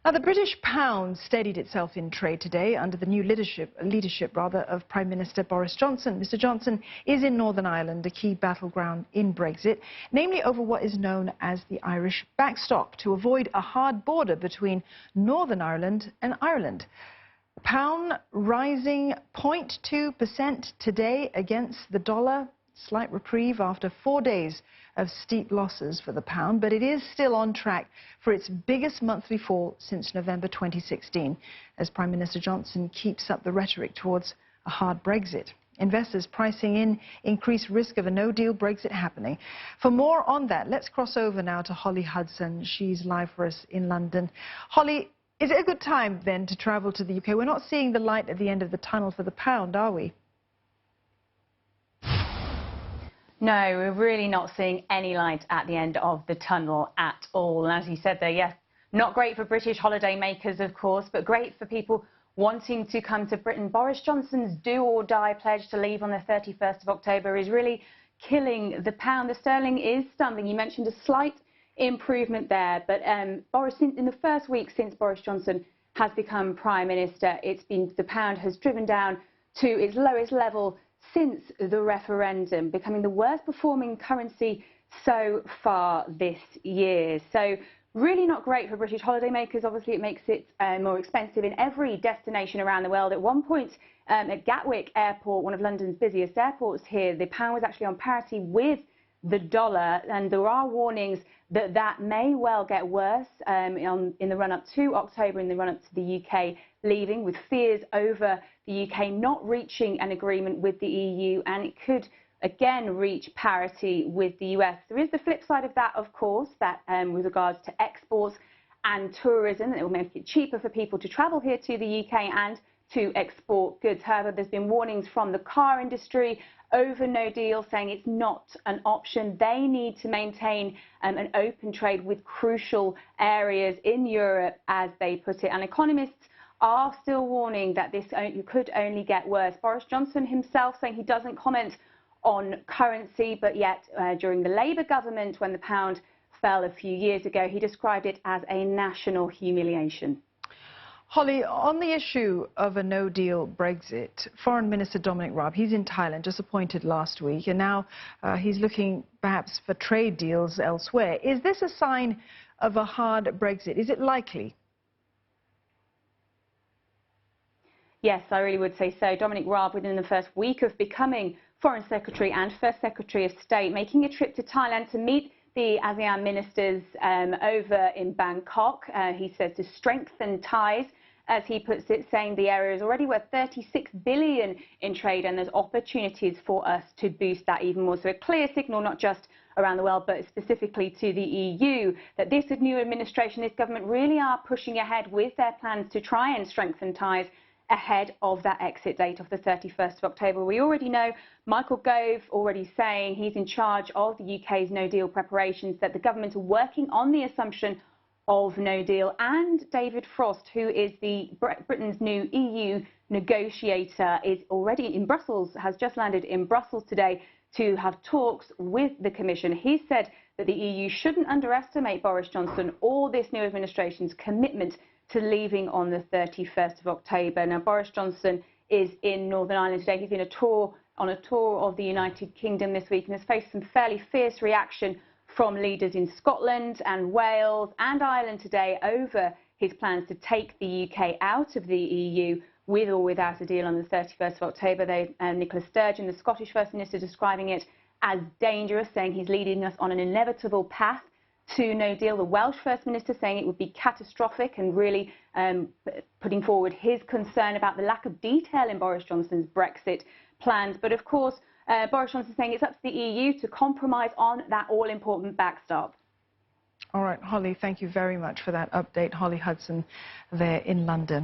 Now, the British pound steadied itself in trade today under the new leadership of Prime Minister Boris Johnson. Mr. Johnson is in Northern Ireland, a key battleground in Brexit, namely over what is known as the Irish backstop, to avoid a hard border between Northern Ireland and Ireland. The pound rising 0.2% today against the dollar. Slight reprieve after 4 days of steep losses for the pound, but it is still on track for its biggest monthly fall since November 2016, as Prime Minister Johnson keeps up the rhetoric towards a hard Brexit. Investors pricing in increased risk of a no-deal Brexit happening. For more on that, let's cross over now to Holly Hudson. She's live for us in London. Holly, is it a good time then to travel to the UK? We're not seeing the light at the end of the tunnel for the pound, are we? No, we're really not seeing any light at the end of the tunnel at all. And as you said there, yes, not great for British holiday makers, of course, but great for people wanting to come to Britain. Boris Johnson's do-or-die pledge to leave on the 31st of October is really killing the pound. The sterling is stumbling. You mentioned a slight improvement there, but Boris, in the first week since Boris Johnson has become Prime Minister, the pound has driven down to its lowest level since the referendum, becoming the worst performing currency so far this year. So really not great for British holidaymakers. Obviously, it makes it more expensive in every destination around the world. At one point, at Gatwick Airport, one of London's busiest airports here, the pound was actually on parity with the dollar, and there are warnings that that may well get worse in the run-up to October, in the run-up to the UK leaving, with fears over the UK not reaching an agreement with the EU, and it could again reach parity with the US. There is the flip side of that, of course, that with regards to exports and tourism, it will make it cheaper for people to travel here to the UK and to export goods. However, there's been warnings from the car industry over no deal, saying it's not an option. They need to maintain an open trade with crucial areas in Europe, as they put it. And economists are still warning that this could only get worse. Boris Johnson himself saying he doesn't comment on currency, but yet during the Labour government, when the pound fell a few years ago, he described it as a national humiliation. Holly, on the issue of a no-deal Brexit, Foreign Minister Dominic Raab, he's in Thailand, just appointed last week, and now he's looking perhaps for trade deals elsewhere. Is this a sign of a hard Brexit? Is it likely? Yes, I really would say so. Dominic Raab, within the first week of becoming Foreign Secretary and First Secretary of State, making a trip to Thailand to meet the ASEAN ministers over in Bangkok. He says to strengthen ties, as he puts it, saying the area is already worth $36 billion in trade, and there's opportunities for us to boost that even more. So a clear signal, not just around the world, but specifically to the EU, that this new administration, this government really are pushing ahead with their plans to try and strengthen ties ahead of that exit date of the 31st of October. We already know Michael Gove already saying he's in charge of the UK's no-deal preparations, that the government are working on the assumption of no deal. And David Frost, who is Britain's new EU negotiator, is already in Brussels, has just landed in Brussels today to have talks with the Commission. He said that the EU shouldn't underestimate Boris Johnson or this new administration's commitment to leaving on the 31st of October. Now, Boris Johnson is in Northern Ireland today. He's on a tour of the United Kingdom this week, and has faced some fairly fierce reaction from leaders in Scotland and Wales and Ireland today over his plans to take the UK out of the EU with or without a deal on the 31st of October. Nicola Sturgeon, the Scottish First Minister, describing it as dangerous, saying he's leading us on an inevitable path to no deal. The Welsh First Minister saying it would be catastrophic, and really putting forward his concern about the lack of detail in Boris Johnson's Brexit plans. But of course, Boris Johnson saying it's up to the EU to compromise on that all-important backstop. All right, Holly, thank you very much for that update. Holly Hudson there in London.